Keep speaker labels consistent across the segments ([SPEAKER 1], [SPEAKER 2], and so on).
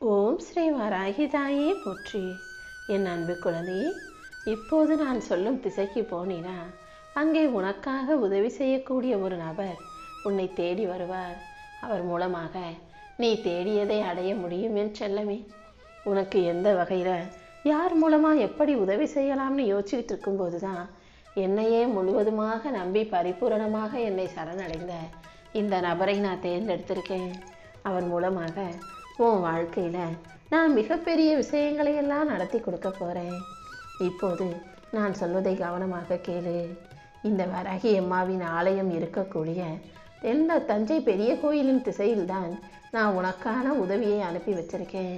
[SPEAKER 1] ஓம் ஸ்ரீ வராகிதாயே போற்றி. என் அன்பு குழந்தையே, இப்போது நான் சொல்லும் திசைக்கு போனீனா அங்கே உனக்காக உதவி செய்யக்கூடிய ஒரு நபர் உன்னை தேடி வருவார். அவர் மூலமாக நீ தேடியதை அடைய முடியும் என் செல்லமே. உனக்கு எந்த வகையில் யார் மூலமாக எப்படி உதவி செய்யலாம்னு யோசிச்சுக்கிட்டு இருக்கும்போது தான் என்னையே முழுவதுமாக நம்பி பரிபூரணமாக என்னை சரணடைந்த இந்த நபரை நான் தேர்ந்தெடுத்திருக்கேன். அவர் மூலமாக உன் வாழ்க்கையில் நான் மிகப்பெரிய விஷயங்களை எல்லாம் நடத்தி கொடுக்க போகிறேன். இப்போது நான் சொல்வதை கவனமாக கேளு. இந்த வராகி அம்மாவின் ஆலயம் இருக்கக்கூடிய எந்த தஞ்சை பெரிய கோயிலின் திசையில்தான் நான் உனக்கான உதவியை அனுப்பி வச்சிருக்கேன்.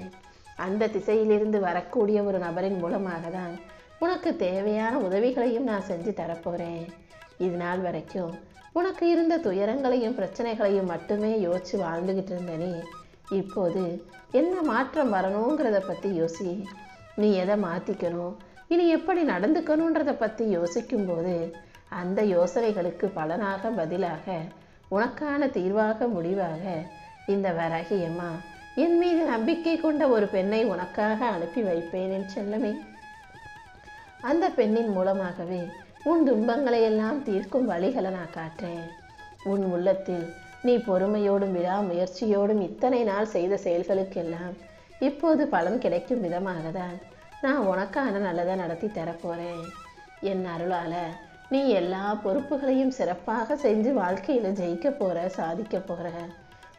[SPEAKER 1] அந்த திசையிலிருந்து வரக்கூடிய ஒரு நபரின் மூலமாக தான் உனக்கு தேவையான உதவிகளையும் நான் செஞ்சு தரப்போகிறேன். இது நாள் வரைக்கும் உனக்கு இருந்த துயரங்களையும் பிரச்சனைகளையும் மட்டுமே யோசித்து வாழ்ந்துக்கிட்டு இருந்தனே, இப்போது என்ன மாற்றம் வரணுங்கிறத பற்றி யோசி. நீ எதை மாற்றிக்கணும், இனி எப்படி நடந்துக்கணுன்றதை பற்றி யோசிக்கும்போது அந்த யோசனைகளுக்கு பலனாக பதிலாக உனக்கான தீர்வாக முடிவாக இந்த வராகி அம்மா என் மீது நம்பிக்கை கொண்ட ஒரு பெண்ணை உனக்காக அனுப்பி வைப்பேன் என் செல்லமே. அந்த பெண்ணின் மூலமாகவே உன் துன்பங்களை எல்லாம் தீர்க்கும் வழிகளை நான் காட்டுறேன். உன் உள்ளத்தில் நீ பொறுமையோடும் விடாமுயற்சியோடும் இத்தனை நாள் செய்த செயல்களுக்கெல்லாம் இப்போது பலன் கிடைக்கும் விதமாக தான் நான் உனக்கான நல்லதை நடத்தி தரப்போகிறேன். என் அருளால் நீ எல்லா பொறுப்புகளையும் சிறப்பாக செஞ்சு வாழ்க்கையில் ஜெயிக்க போகிற, சாதிக்க போகிற.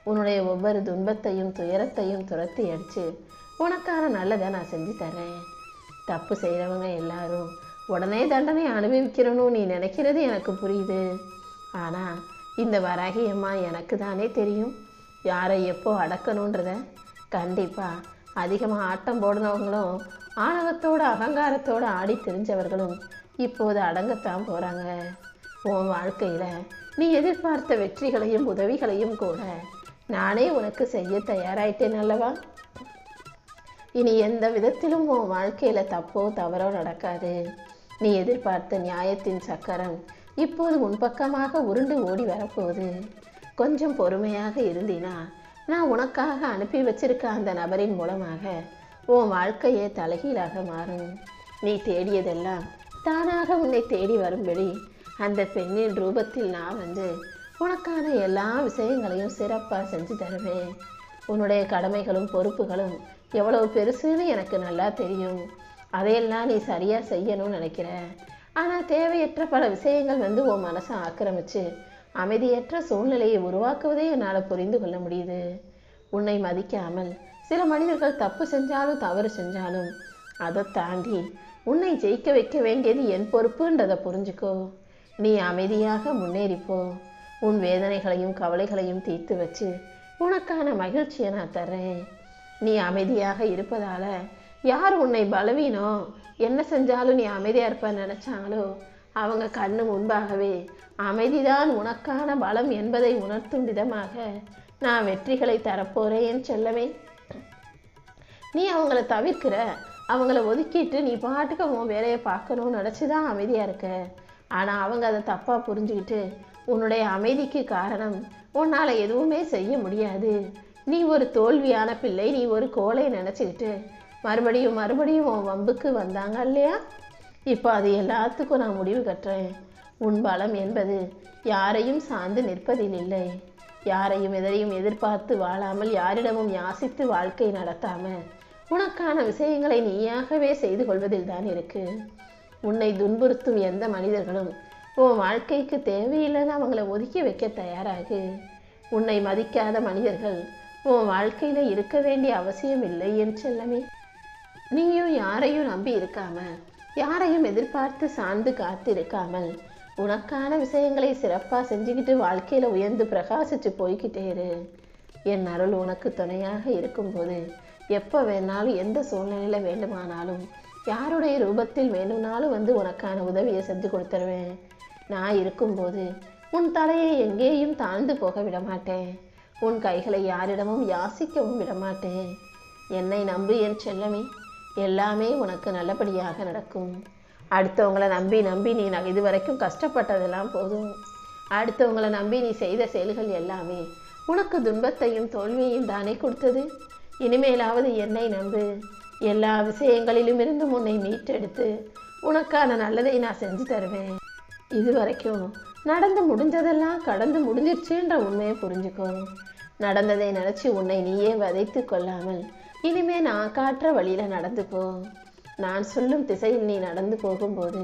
[SPEAKER 1] உன்னுடைய ஒவ்வொரு துன்பத்தையும் துயரத்தையும் துரத்தி அடித்து உனக்கான நல்லதை நான் செஞ்சு தரேன். தப்பு செய்கிறவங்க எல்லாரும் உடனே தண்டனை அனுபவிக்கிறணும் நீ நினைக்கிறது எனக்கு புரியுது. ஆனால் இந்த வராகி அம்மா எனக்கு தானே தெரியும் யாரை எப்போ அடக்கணுன்றத. கண்டிப்பாக அதிகமாக ஆட்டம் போடுனவங்களும் ஆணவத்தோடு அகங்காரத்தோடு ஆடி தெரிஞ்சவர்களும் இப்போது அடங்கத்தான் போகிறாங்க. உன் வாழ்க்கையில் நீ எதிர்பார்த்த வெற்றிகளையும் உதவிகளையும் கூட நானே உனக்கு செய்ய தயாராயிட்டேன் அல்லவா. இனி எந்த விதத்திலும் உன் வாழ்க்கையில் தப்போ தவறோ நடக்காது. நீ எதிர்பார்த்த நியாயத்தின் சக்கரம் இப்போது உன் பக்கமாக உருண்டு ஓடி வரப்போகுது. கொஞ்சம் பொறுமையாக இருந்தினா நான் உனக்காக அனுப்பி வச்சிருக்க அந்த நபரின் மூலமாக உன் வாழ்க்கையே தலைகீழாக மாறும். நீ தேடியதெல்லாம் தானாக உன்னை தேடி வரும்படி அந்த பெண்ணின் ரூபத்தில் நான் வந்து உனக்கான எல்லா விஷயங்களையும் சிறப்பாக செஞ்சு தருவேன். உன்னுடைய கடமைகளும் பொறுப்புகளும் எவ்வளவு பெருசுன்னு எனக்கு நல்லா தெரியும். அதையெல்லாம் நீ சரியாக செய்யணும்னு நினைக்கிற. ஆனால் தேவையற்ற பல விஷயங்கள் வந்து உன் மனசை ஆக்கிரமித்து அமைதியற்ற சூழ்நிலையை உருவாக்குவதே என்னால் புரிந்து கொள்ள முடியுது. உன்னை மதிக்காமல் சில மனிதர்கள் தப்பு செஞ்சாலும் தவறு செஞ்சாலும் அதை தாண்டி உன்னை ஜெயிக்க வைக்க வேண்டியது என் பொறுப்புன்றதை புரிஞ்சுக்கோ. நீ அமைதியாக முன்னேறிப்போ. உன் வேதனைகளையும் கவலைகளையும் தீர்த்து வச்சு உனக்கான மகிழ்ச்சியை நான் தர்றேன். நீ அமைதியாக இருப்பதால் யார் உன்னை பலவீனம் என்ன செஞ்சாலும் நீ அமைதியாக இருப்பன்னு நினச்சாங்களோ அவங்க கண்ணு முன்பாகவே அமைதிதான் உனக்கான பலம் என்பதை உணர்த்தும் விதமாக நான் வெற்றிகளை தரப்போகிறேன் செல்லவே. நீ அவங்கள தவிர்க்கிற, அவங்கள ஒதுக்கிட்டு நீ பாட்டுக்கு உன் வேலையை பார்க்கணும்னு நினச்சி தான் அமைதியாக இருக்க. ஆனால் அவங்க அதை தப்பாக புரிஞ்சுக்கிட்டு உன்னுடைய அமைதிக்கு காரணம் உன்னால் எதுவுமே செய்ய முடியாது, நீ ஒரு தோல்வியான பிள்ளை, நீ ஒரு கோலை நினச்சிக்கிட்டு மறுபடியும் உன் வம்புக்கு வந்தாங்க இல்லையா. இப்போ அது எல்லாத்துக்கும் நான் முடிவு கட்டுறேன். உன் பலம் என்பது யாரையும் சார்ந்து நிற்பதில் இல்லை. யாரையும் எதையும் எதிர்பார்த்து வாழாமல் யாரிடமும் யாசித்து வாழ்க்கை நடத்தாமல் உனக்கான விஷயங்களை நீயாகவே செய்து கொள்வதில் தான் இருக்கு. உன்னை துன்புறுத்தும் எந்த மனிதர்களும் உன் வாழ்க்கைக்கு தேவையில்லைன்னு அவங்கள ஒதுக்கி வைக்க தயாராகு. உன்னை மதிக்காத மனிதர்கள் உன் வாழ்க்கையில் இருக்க வேண்டிய அவசியம் இல்லை என் செல்லமே. நீயும் யாரையும் நம்பி இருக்காம, யாரையும் எதிர்பார்த்து சார்ந்து காத்து இருக்காமல் உனக்கான விஷயங்களை சிறப்பாக செஞ்சுக்கிட்டு வாழ்க்கையில் உயர்ந்து பிரகாசித்து போய்கிட்டே இரு. என் அருள் உனக்கு துணையாக இருக்கும்போது எப்போ வேணாலும் எந்த சூழ்நிலையில் வேண்டுமானாலும் யாருடைய ரூபத்தில் வேணும்னாலும் வந்து உனக்கான உதவியை செஞ்சு கொடுத்துருவேன். நான் இருக்கும்போது உன் தலையை எங்கேயும் தாழ்ந்து போக விடமாட்டேன். உன் கைகளை யாரிடமும் யாசிக்கவும் விடமாட்டேன். என்னை நம்பு என் செல்லமே, எல்லாமே உனக்கு நல்லபடியாக நடக்கும். அடுத்தவங்களை நம்பி நீ இதுவரைக்கும் கஷ்டப்பட்டதெல்லாம் போதும். அடுத்தவங்களை நம்பி நீ செய்த செயல்கள் எல்லாமே உனக்கு துன்பத்தையும் தோல்வியையும் தானே கொடுத்தது. இனிமேலாவது என்னை நம்பு. எல்லா விஷயங்களிலும் இருந்து உன்னை மீட்டெடுத்து உனக்கான நல்லதை நான் செஞ்சு தருவேன். இது வரைக்கும் நடந்து முடிஞ்சதெல்லாம் கடந்து முடிஞ்சிருச்சுன்ற உண்மையை புரிஞ்சுக்கோ. நடந்ததை நினச்சி உன்னை நீயே வதைத்து கொள்ளாமல் இனிமே நான் காட்டுற வழியில் நடந்து போ. நான் சொல்லும் திசையில் நீ நடந்து போகும்போது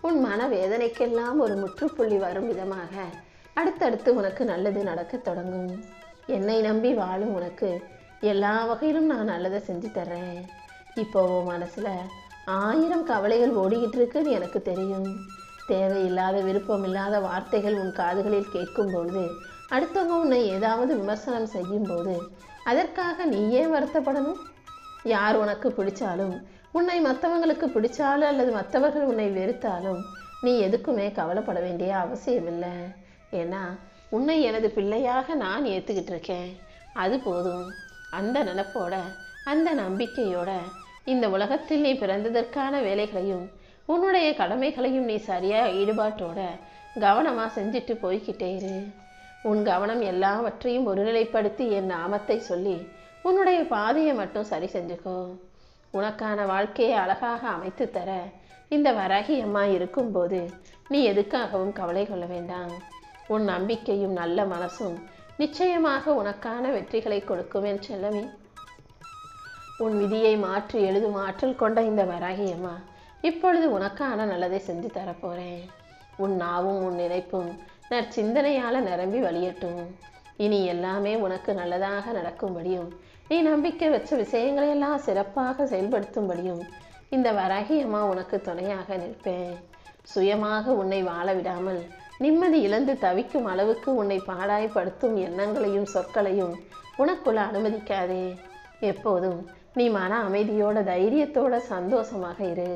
[SPEAKER 1] உன் மன வேதனைக்கெல்லாம் ஒரு முற்றுப்புள்ளி வரும் விதமாக அடுத்தடுத்து உனக்கு நல்லது நடக்க தொடங்கும். என்னை நம்பி வாழும் உனக்கு எல்லா வகையிலும் நான் நல்லதை செஞ்சு தர்றேன். இப்போ உன் மனசில் 1000 கவலைகள் ஓடிக்கிட்டு இருக்குன்னு எனக்கு தெரியும். தேவையில்லாத விருப்பம் இல்லாத வார்த்தைகள் உன் காதுகளில் கேட்கும்பொழுது, அடுத்தவங்க உன்னை ஏதாவது விமர்சனம் செய்யும்போது அதற்காக நீ ஏன் வருத்தப்படணும்? யார் உனக்கு பிடிச்சாலும், உன்னை மற்றவங்களுக்கு பிடிச்சாலும் அல்லது மற்றவர்கள் உன்னை வெறுத்தாலும் நீ எதுக்குமே கவலைப்பட வேண்டிய அவசியமில்லை. ஏன்னா உன்னை எனது பிள்ளையாக நான் ஏற்றுக்கிட்டு இருக்கேன். அது போதும். அந்த நினைப்போட அந்த நம்பிக்கையோட இந்த உலகத்தில் நீ பிறந்ததற்கான வேலைகளையும் உன்னுடைய கடமைகளையும் நீ சரியாக ஈடுபாட்டோட கவனமாக செஞ்சுட்டு போய்கிட்டே இரு. உன் கவனம் எல்லாவற்றையும் ஒருநிலைப்படுத்தி என் நாமத்தை சொல்லி உன்னுடைய பாதையை மட்டும் சரி செஞ்சுக்கோ. உனக்கான வாழ்க்கையை அழகாக அமைத்து தர இந்த வராகி அம்மா இருக்கும்போது நீ எதுக்காகவும் கவலை கொள்ள வேண்டாம். உன் நம்பிக்கையும் நல்ல மனசும் நிச்சயமாக உனக்கான வெற்றிகளை கொடுக்கும் என் செல்லமே. உன் விதியை மாற்றி எழுதும் ஆற்றல் கொண்ட இந்த வராகி அம்மா இப்பொழுது உனக்கான நல்லதை செஞ்சு தரப்போறேன். உன் நாவும் உன் நினைப்பும் நற்சிந்தனையால் நிரம்பி வழியட்டும். இனி எல்லாமே உனக்கு நல்லதாக நடக்கும்படியும் நீ நம்பிக்கை வச்ச விஷயங்களையெல்லாம் சிறப்பாக செயல்படுத்தும்படியும் இந்த வராகி அம்மா உனக்கு துணையாக நிற்பேன். சுயமாக உன்னை வாழ விடாமல் நிம்மதி இழந்து தவிக்கும் அளவுக்கு உன்னை பாடாய்படுத்தும் எண்ணங்களையும் சொற்களையும் உனக்குள்ள அனுமதிக்காதே. எப்போதும் நீ மன அமைதியோட தைரியத்தோட சந்தோஷமாக இரு.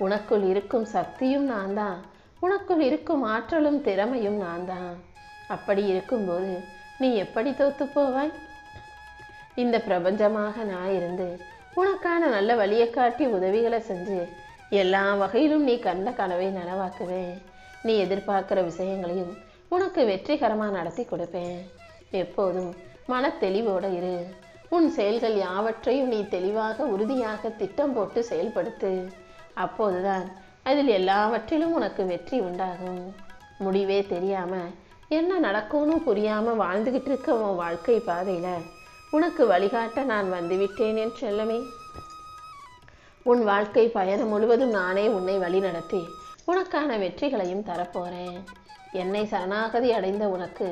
[SPEAKER 1] உனக்குள் இருக்கும் சக்தியும் நான் தான், உனக்குள் இருக்கும் ஆற்றலும் திறமையும் நான் தான். அப்படி இருக்கும்போது நீ எப்படி தோத்து போவாய்? இந்த பிரபஞ்சமாக நான் இருந்து உனக்கான நல்ல வழியை காட்டி உதவிகளை செஞ்சு எல்லா வகையிலும் நீ கண்ட கனவை நனவாக்குவேன். நீ எதிர்பார்க்கிற விஷயங்களையும் உனக்கு வெற்றிகரமாக நடத்தி கொடுப்பேன். எப்போதும் மன தெளிவோடு இரு. உன் செயல்கள் யாவற்றையும் நீ தெளிவாக உறுதியாக திட்டம் போட்டு செயல்படுத்து. அப்போதுதான் அதில் எல்லாவற்றிலும் உனக்கு வெற்றி உண்டாகும். முடிவே தெரியாம என்ன நடக்கும்னு புரியாம வாழ்ந்துகிட்டு இருக்க உன் வாழ்க்கை பாதையில உனக்கு வழிகாட்ட நான் வந்துவிட்டேன் என் செல்லமே. உன் வாழ்க்கை பயணம் முழுவதும் நானே உன்னை வழி நடத்தி உனக்கான வெற்றிகளையும் தரப்போறேன். என்னை சரணாகதி அடைந்த உனக்கு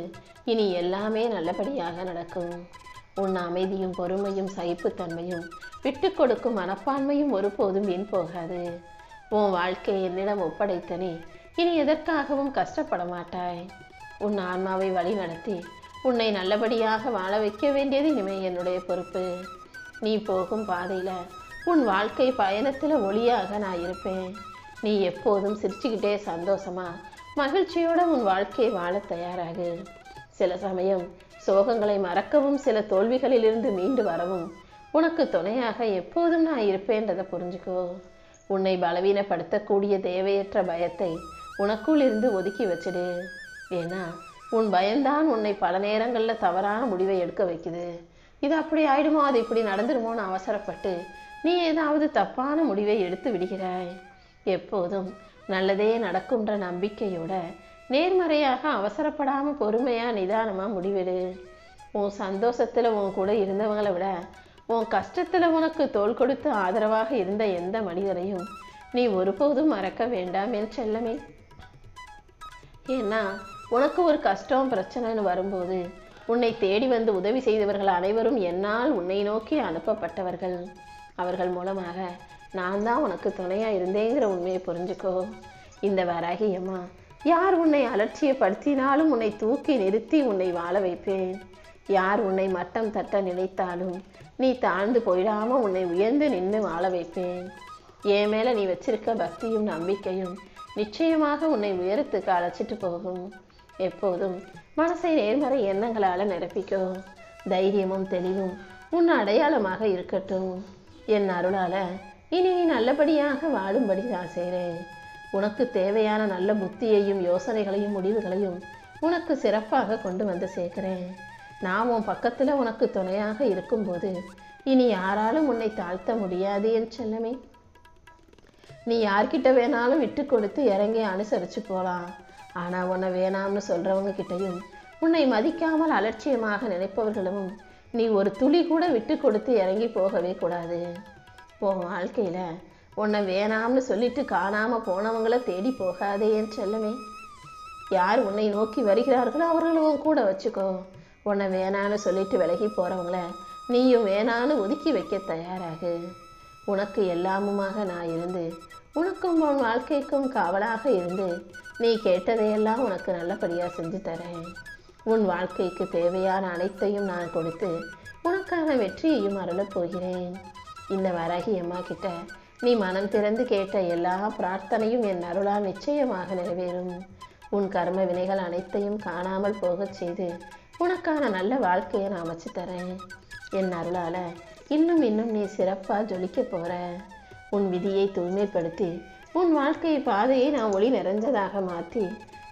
[SPEAKER 1] இனி எல்லாமே நல்லபடியாக நடக்கும். உன் அமைதியும் பொறுமையும் சகிப்புத்தன்மையும் விட்டு கொடுக்கும் மனப்பான்மையும் ஒருபோதும் வீண் போகாது. உன் வாழ்க்கையை என்னிடம் ஒப்படைத்தனே இனி எதற்காகவும் கஷ்டப்பட மாட்டாய். உன் ஆன்மாவை வழி நடத்தி உன்னை நல்லபடியாக வாழ வைக்க வேண்டியது இனிமே என்னுடைய பொறுப்பு. நீ போகும் பாதையில் உன் வாழ்க்கை பயணத்தில் ஒளியாக நான் இருப்பேன். நீ எப்போதும் சிரிச்சுக்கிட்டே சந்தோஷமா மகிழ்ச்சியோட உன் வாழ்க்கையை வாழ தயாராகு. சில சமயம் சோகங்களை மறக்கவும் சில தோல்விகளிலிருந்து மீண்டு வரவும் உனக்கு துணையாக எப்போதும் நான் இருப்பேன்றதை புரிஞ்சுக்கோ. உன்னை பலவீனப்படுத்தக்கூடிய தேவையற்ற பயத்தை உனக்குள் இருந்து ஒதுக்கி வச்சிடு. ஏன்னா உன் பயம்தான் உன்னை பல நேரங்களில் தவறான முடிவை எடுக்க வைக்குது. இது அப்படி ஆயிடுமோ, அது இப்படி நடந்துடுமோன்னு அவசரப்பட்டு நீ ஏதாவது தப்பான முடிவை எடுத்து விடுகிறாய். எப்போதும் நல்லதே நடக்கும்ன்ற நம்பிக்கையோட நேர்மறையாக அவசரப்படாமல் பொறுமையாக நிதானமாக முடிவெடு. உன் சந்தோஷத்தில் உன் கூட இருந்தவங்களை விட உன் கஷ்டத்தில் உனக்கு தோள் கொடுத்து ஆதரவாக இருந்த எந்த மனிதரையும் நீ ஒருபோதும் மறக்க வேண்டாம் என் செல்லமே. ஏன்னா உனக்கு ஒரு கஷ்டம் பிரச்சனைன்னு வரும்போது உன்னை தேடி வந்து உதவி செய்தவர்கள் அனைவரும் என்னால் உன்னை நோக்கி அனுப்பப்பட்டவர்கள். அவர்கள் மூலமாக நான் தான் உனக்கு துணையாக இருந்தேங்கிற உண்மையை புரிஞ்சுக்கோ. இந்த வராகி அம்மா யார் உன்னை அலட்சியப்படுத்தினாலும் உன்னை தூக்கி நிறுத்தி உன்னை வாழ வைப்பேன். யார் உன்னை மட்டம் தட்ட நினைத்தாலும் நீ தாழ்ந்து போயிடாமல் உன்னை உயர்ந்து நின்று வாழ வைப்பேன். என் மேலே நீ வச்சிருக்க பக்தியும் நம்பிக்கையும் நிச்சயமாக உன்னை உயரத்துக்கு அழைச்சிட்டு போகும். எப்போதும் மனசை நேர்மறை எண்ணங்களால் நிரப்பிக்கோ. தைரியமும் தெளிவும் உன் அடையாளமாக இருக்கட்டும். என் அருளால் இனி நீ நல்லபடியாக வாழும்படி நான் செய்கிறேன். உனக்கு தேவையான நல்ல புத்தியையும் யோசனைகளையும் முடிவுகளையும் உனக்கு சிறப்பாக கொண்டு வந்து சேர்க்கிறேன். நான் உன் பக்கத்தில் உனக்கு துணையாக இருக்கும்போது இனி யாராலும் உன்னை தாழ்த்த முடியாது என் செல்லமே. நீ யார்கிட்ட வேணாலும் விட்டு கொடுத்து இறங்கி அனுசரித்து போகலாம். ஆனால் உன்னை வேணாம்னு சொல்கிறவங்க கிட்டையும் உன்னை மதிக்காமல் அலட்சியமாக நினைப்பவர்களும் நீ ஒரு துளி கூட விட்டு கொடுத்து இறங்கி போகவே கூடாது. உன் வாழ்க்கையில் உன்னை வேணாம்னு சொல்லிட்டு காணாமல் போனவங்கள தேடி போகாதே என் செல்லமே. யார் உன்னை நோக்கி வருகிறார்களோ அவர்களும் கூட வச்சுக்கோ. உன்னை வேணான்னு சொல்லிட்டு விலகி போகிறவங்கள நீயும் வேணான்னு ஒதுக்கி வைக்க தயாராகு. உனக்கு எல்லாமுமாக நான் இருந்து உனக்கும் உன் வாழ்க்கைக்கும் காவலாக இருந்து நீ கேட்டதையெல்லாம் உனக்கு நல்லபடியாக செஞ்சு தரேன். உன் வாழ்க்கைக்கு தேவையான அனைத்தையும் நான் கொடுத்து உனக்கான வெற்றியையும் அருளப் போகிறேன். இந்த வராகி அம்மா கிட்ட நீ மனம் திறந்து கேட்ட எல்லா பிரார்த்தனையும் என் அருளால் நிச்சயமாக நிறைவேறும். உன் கர்ம வினைகள் அனைத்தையும் காணாமல் போகச் செய்து உனக்கான நல்ல வாழ்க்கையை நான் அமைச்சு தரேன். என் அருளால் இன்னும் நீ சிறப்பாக ஜொலிக்க போகிற. உன் விதியை தூய்மைப்படுத்தி உன் வாழ்க்கை பாதையை நான் ஒளி நிறைஞ்சதாக மாற்றி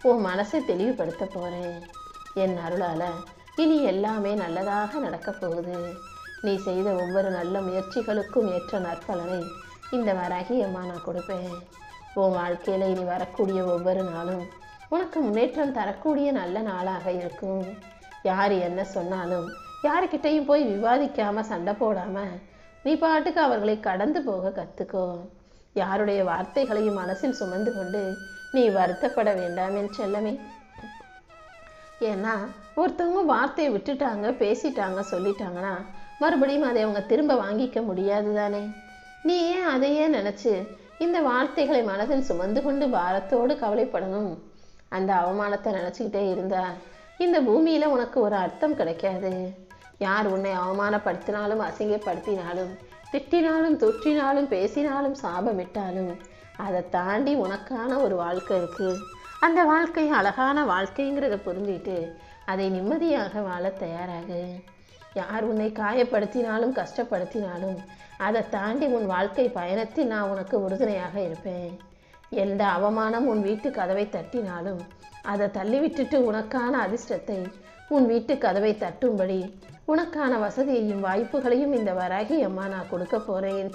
[SPEAKER 1] உன் மனசை தெளிவுபடுத்த போகிறேன். என் அருளால் இனி எல்லாமே நல்லதாக நடக்கப் போகுது. நீ செய்த ஒவ்வொரு நல்ல முயற்சிகளுக்கும் ஏற்ற நற்பலனை இந்த வராகி அம்மா நான் கொடுப்பேன். உன் வாழ்க்கையில் இனி வரக்கூடிய ஒவ்வொரு நாளும் உனக்கு முன்னேற்றம் தரக்கூடிய நல்ல நாளாக இருக்கும். யார் என்ன சொன்னாலும் யாருக்கிட்டையும் போய் விவாதிக்காமல் சண்டை போடாமல் நீ பாட்டுக்கு அவர்களை கடந்து போக கற்றுக்கோ. யாருடைய வார்த்தைகளையும் மனசில் சுமந்து கொண்டு நீ வருத்தப்பட வேண்டாம் என் செல்லமே. ஏன்னா ஒருத்தவங்க வார்த்தையை விட்டுட்டாங்க, பேசிட்டாங்க, சொல்லிட்டாங்கன்னா மறுபடியும் அதை அவங்க திரும்ப வாங்கிக்க முடியாது தானே. நீ ஏன் அதையே நினச்சி இந்த வார்த்தைகளை மனதில் சுமந்து கொண்டு பாரத்தோடு கவலைப்படணும்? அந்த அவமானத்தை நினச்சிக்கிட்டே இருந்தா இந்த பூமியில் உனக்கு ஒரு அர்த்தம் கிடைக்காது. யார் உன்னை அவமானப்படுத்தினாலும் அசிங்கப்படுத்தினாலும் திட்டினாலும் தொற்றினாலும் பேசினாலும் சாபமிட்டாலும் அதை தாண்டி உனக்கான ஒரு வாழ்க்கை இருக்குது. அந்த வாழ்க்கை அழகான வாழ்க்கைங்கிறத புரிஞ்சுட்டு அதை நிம்மதியாக வாழ தயாராகு. யார் உன்னை காயப்படுத்தினாலும் கஷ்டப்படுத்தினாலும் அதை தாண்டி உன் வாழ்க்கை பயணத்தில் நான் உனக்கு உறுதுணையாக இருப்பேன். எந்த அவமானம் உன் வீட்டு கதவை தட்டினாலும் அதை தள்ளிவிட்டுட்டு உனக்கான அதிர்ஷ்டத்தை உன் வீட்டு கதவை தட்டும்படி உனக்கான வசதியையும் வாய்ப்புகளையும் இந்த வராகி அம்மா நான் கொடுக்க போகிறேன்.